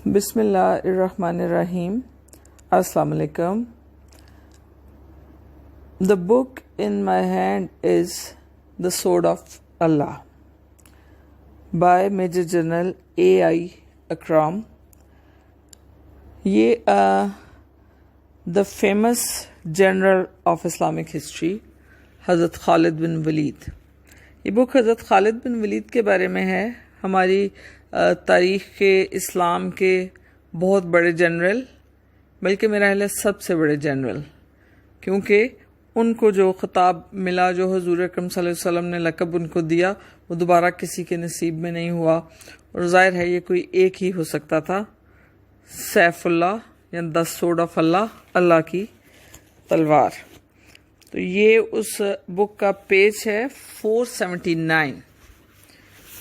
Bismillahirrahmanirrahim. Assalamu alaikum. The book in my hand is The Sword of Allah by Major General A.I. Akram. The famous general of Islamic history, Hazrat Khalid bin Walid. ये book हज़रत खालिद बिन वलीद के बारे में है, हमारी तारीख़ के इस्लाम के बहुत बड़े जनरल, बल्कि मेरा ख्याल है सबसे बड़े जनरल, क्योंकि उनको जो ख़िताब मिला, जो हुज़ूर अकरम सल्लल्लाहु अलैहि वसल्लम ने लक़ब उनको दिया, वो दोबारा किसी के नसीब में नहीं हुआ। और ज़ाहिर है ये कोई एक ही हो सकता था, सैफ़ुल्लाह या द स्वॉर्ड ऑफ अल्लाह, अल्लाह की तलवार। तो ये उस बुक का पेज है 479।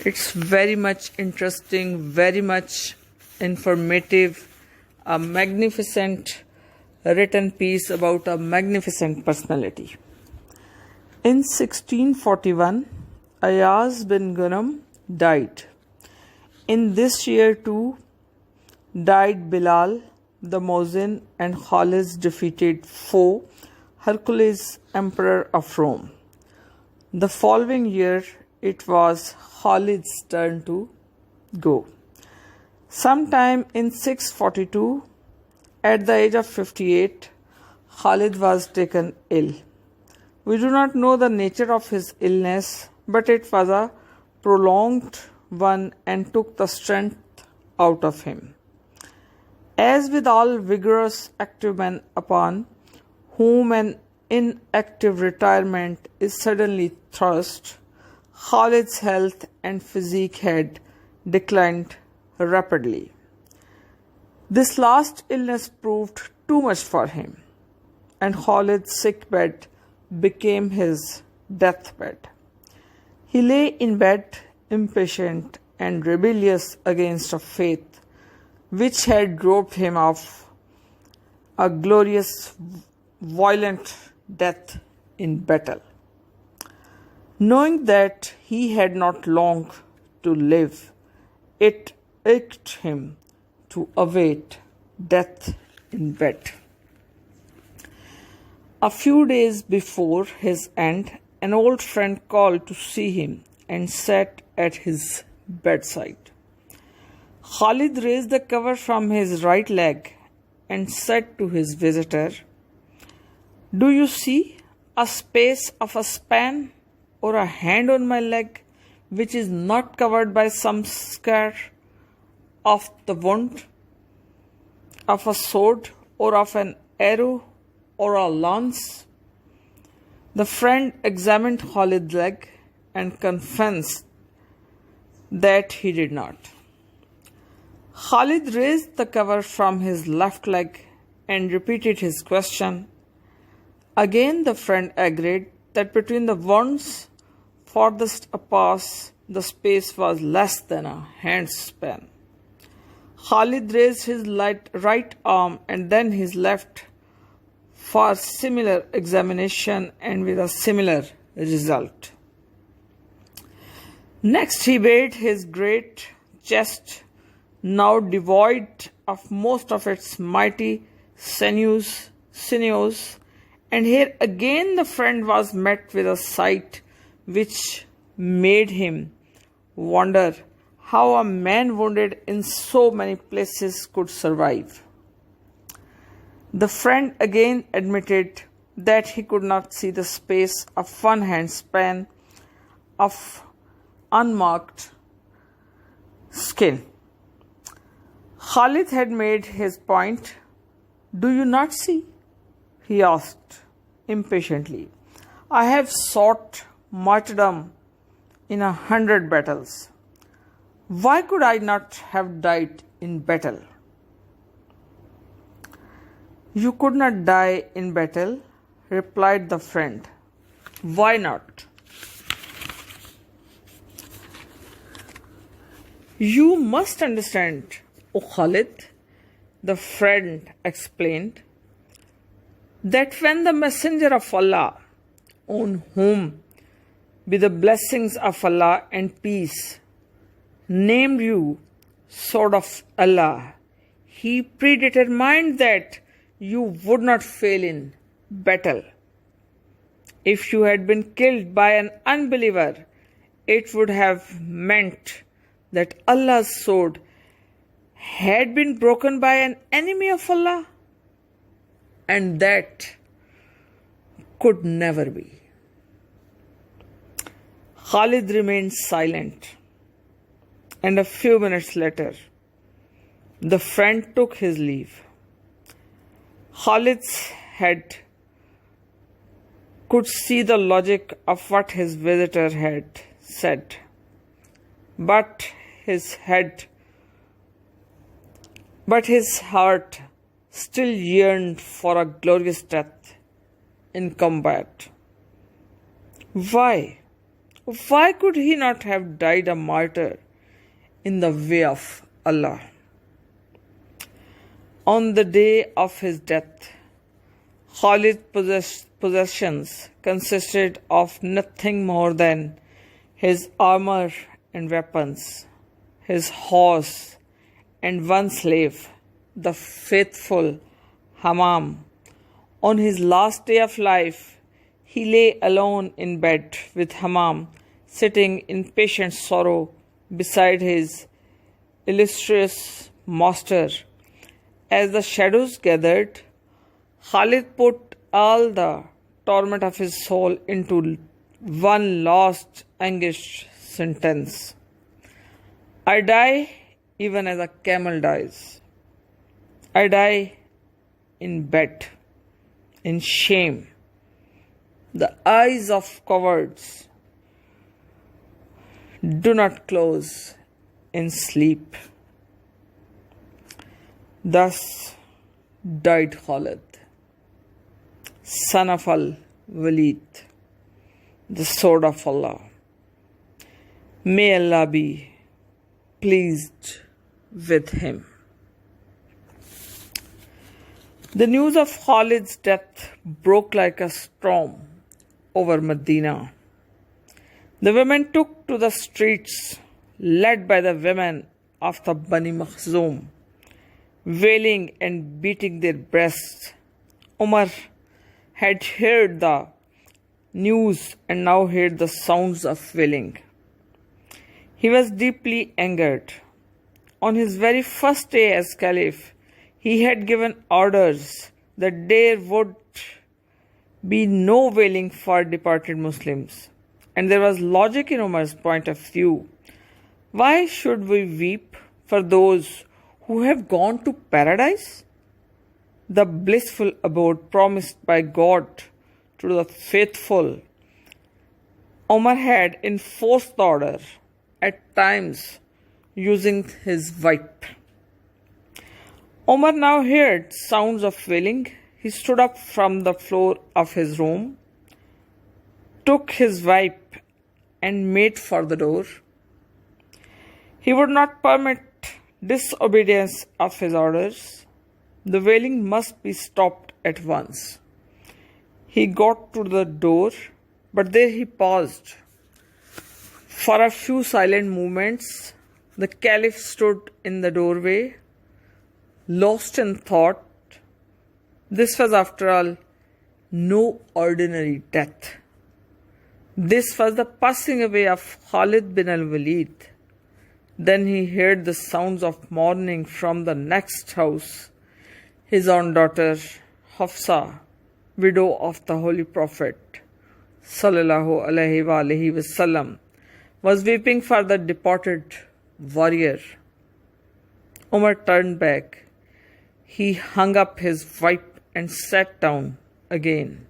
It's very much interesting, very much informative, a magnificent written piece about a magnificent personality. In 1641, Ayaz bin Ghuram died. In this year too died Bilal, the Muezzin, and Khalid's defeated foe, Hercules, Emperor of Rome. The following year, it was Khalid's turn to go. Sometime in 642, at the age of 58, Khalid was taken ill. We do not know the nature of his illness, but it was a prolonged one and took the strength out of him. As with all vigorous active men upon whom an inactive retirement is suddenly thrust, Khalid's health and physique had declined rapidly. This last illness proved too much for him, and Khalid's sick bed became his deathbed. He lay in bed, impatient and rebellious against a faith which had robbed him of a glorious, violent death in battle. Knowing that he had not long to live, it ached him to await death in bed. A few days before his end, an old friend called to see him and sat at his bedside. Khalid raised the cover from his right leg and said to his visitor, "Do you see a space of a span or a hand on my leg which is not covered by some scar of the wound of a sword or of an arrow or a lance?" The friend examined Khalid's leg and confessed that he did not. Khalid raised the cover from his left leg and repeated his question. Again the friend agreed that between the wounds farthest apart the space was less than a hand's span. Khalid raised his right arm and then his left for similar examination and with a similar result. Next he bade his great chest, now devoid of most of its mighty sinews, and here again the friend was met with a sight which made him wonder how a man wounded in so many places could survive. The friend again admitted that he could not see the space of one hand span of unmarked skin. Khalid had made his point. "Do you not see?" he asked impatiently. "I have sought martyrdom in 100 battles. Why could I not have died in battle?" "You could not die in battle," replied the friend. "Why not?" "You must understand, O Khalid," the friend explained, "that when the Messenger of Allah, on whom be the blessings of Allah and peace, named you sword of Allah, He predetermined that you would not fail in battle. If you had been killed by an unbeliever, it would have meant that Allah's sword had been broken by an enemy of Allah, and that could never be. Khalid remained silent, and a few minutes later, the friend took his leave. Khalid's head could see the logic of what his visitor had said, but his heart still yearned for a glorious death in combat. Why? Why could he not have died a martyr in the way of Allah? On the day of his death, Khalid's possessions consisted of nothing more than his armor and weapons, his horse, and one slave, the faithful Hammam. On his last day of life, he lay alone in bed with Hammam, sitting in patient sorrow beside his illustrious master. As the shadows gathered, Khalid put all the torment of his soul into one last anguished sentence. I die even as a camel dies. I die in bed, in shame. The eyes of cowards do not close in sleep. Thus died Khalid, son of Al-Walid, the sword of Allah. May Allah be pleased with him. The news of Khalid's death broke like a storm over Medina. The women took to the streets, led by the women of the Bani Makhzum, wailing and beating their breasts. Umar had heard the news and now heard the sounds of wailing. He was deeply angered. On his very first day as Caliph, he had given orders that there would be no wailing for departed Muslims. And there was logic in Umar's point of view. Why should we weep for those who have gone to paradise? The blissful abode promised by God to the faithful. Umar had enforced the order, at times using his whip. Umar now heard sounds of wailing. He stood up from the floor of his room, took his whip, and made for the door. He would not permit disobedience of his orders. The wailing must be stopped at once. He got to the door, but there he paused. For a few silent moments, the Caliph stood in the doorway, lost in thought. This was, after all, no ordinary death. This was the passing away of Khalid bin al-Walid. Then he heard the sounds of mourning from the next house. His own daughter, Hafsa, widow of the Holy Prophet, sallallahu alaihi wasallam, was weeping for the departed warrior. Umar turned back. He hung up his whip and sat down again.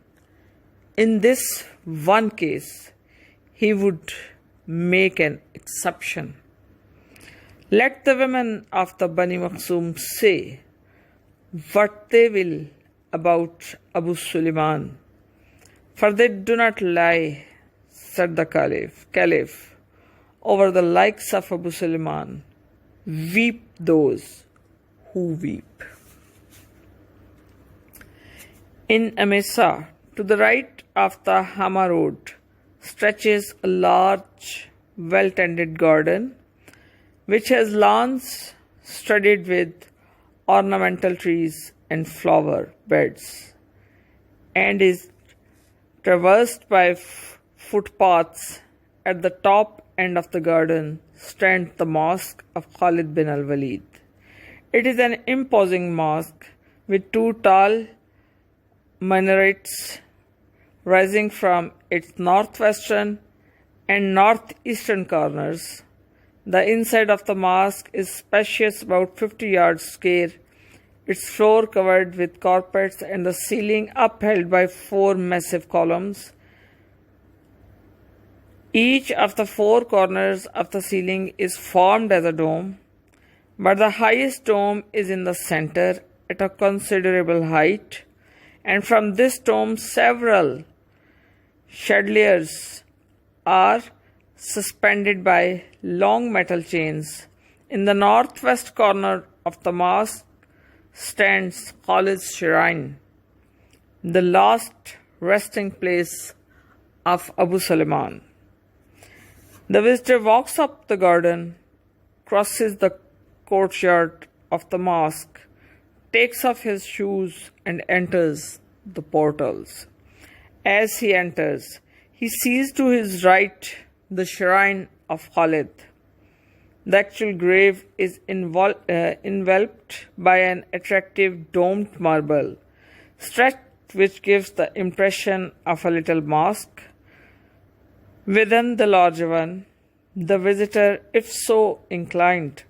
In this one case, he would make an exception. Let the women of the Bani Makhzum say what they will about Abu Sulaiman, for they do not lie, said the Caliph. Over the likes of Abu Sulaiman, weep those who weep. In Emesa, to the right of the Hama road, stretches a large, well-tended garden, which has lawns studded with ornamental trees and flower beds, and is traversed by footpaths. At the top end of the garden stands the mosque of Khalid bin al-Walid. It is an imposing mosque with two tall minarets rising from its northwestern and northeastern corners. The inside of the mosque is spacious, about 50 yards square, its floor covered with carpets and the ceiling upheld by four massive columns. Each of the four corners of the ceiling is formed as a dome, but the highest dome is in the center at a considerable height, and from this dome several chandeliers are suspended by long metal chains. In the northwest corner of the mosque stands Khalid's shrine, the last resting place of Abu Sulaiman. The visitor walks up the garden, crosses the courtyard of the mosque, takes off his shoes and enters the portals. As he enters, he sees to his right the shrine of Khalid. The actual grave is enveloped by an attractive domed marble stretch which gives the impression of a little mosque. Within the larger one, the visitor, if so inclined,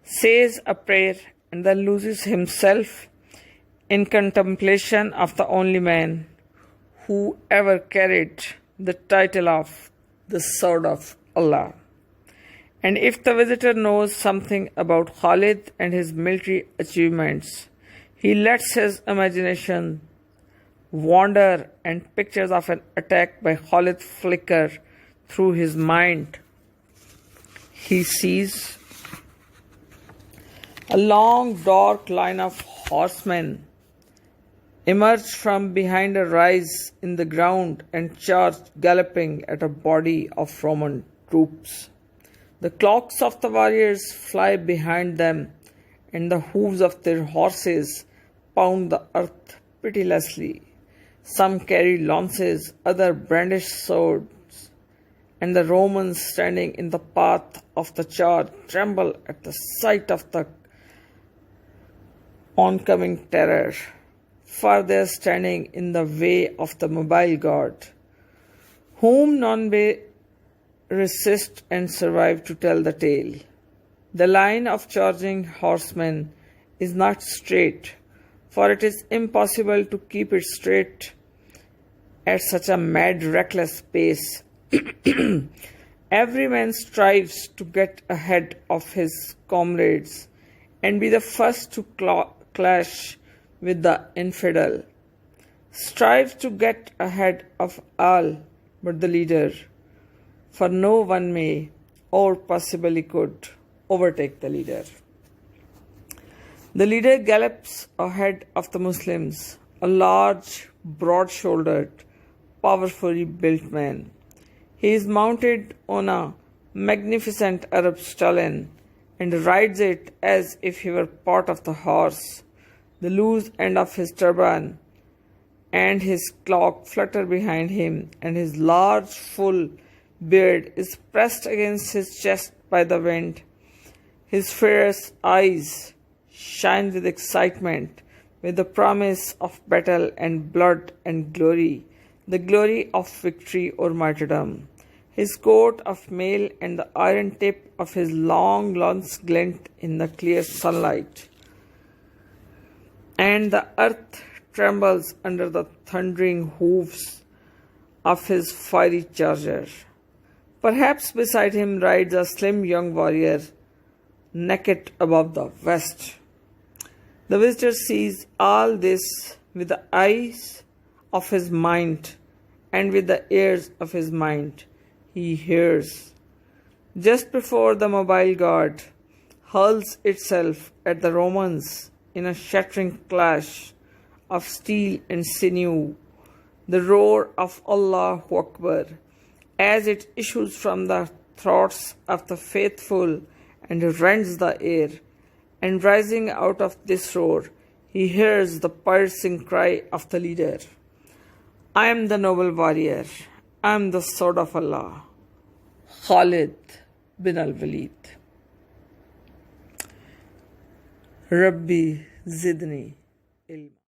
says a prayer and then loses himself in contemplation of the only man who ever carried the title of the Sword of Allah. And if the visitor knows something about Khalid and his military achievements, he lets his imagination wander and pictures of an attack by Khalid flicker through his mind. He sees a long dark line of horsemen emerge from behind a rise in the ground and charge galloping at a body of Roman troops. The cloaks of the warriors fly behind them, and the hooves of their horses pound the earth pitilessly. Some carry lances, others brandish swords, and the Romans standing in the path of the charge tremble at the sight of the oncoming terror, for they are standing in the way of the mobile guard, whom none may resist and survive to tell the tale. The line of charging horsemen is not straight, for it is impossible to keep it straight at such a mad, reckless pace. Every man strives to get ahead of his comrades and be the first to clash with the infidel. Strives to get ahead of all but the leader, for no one may or possibly could overtake the leader. The leader gallops ahead of the Muslims, a large, broad-shouldered, powerfully built man. He is mounted on a magnificent Arab stallion and rides it as if he were part of the horse. The loose end of his turban and his cloak flutter behind him, and his large, full beard is pressed against his chest by the wind. His fierce eyes shine with excitement, with the promise of battle and blood and glory, the glory of victory or martyrdom. His coat of mail and the iron tip of his long lance glint in the clear sunlight, and the earth trembles under the thundering hoofs of his fiery charger. Perhaps beside him rides a slim young warrior, naked above the waist. The visitor sees all this with the eyes of his mind and with the ears of his mind. He hears. Just before the mobile guard hurls itself at the Romans in a shattering clash of steel and sinew, the roar of Allahu Akbar, as it issues from the throats of the faithful and rends the air, And rising out of this roar, he hears the piercing cry of the leader. I am the noble warrior. I am the sword of Allah. Khalid bin al-Walid. Rabbi Zidni ilma.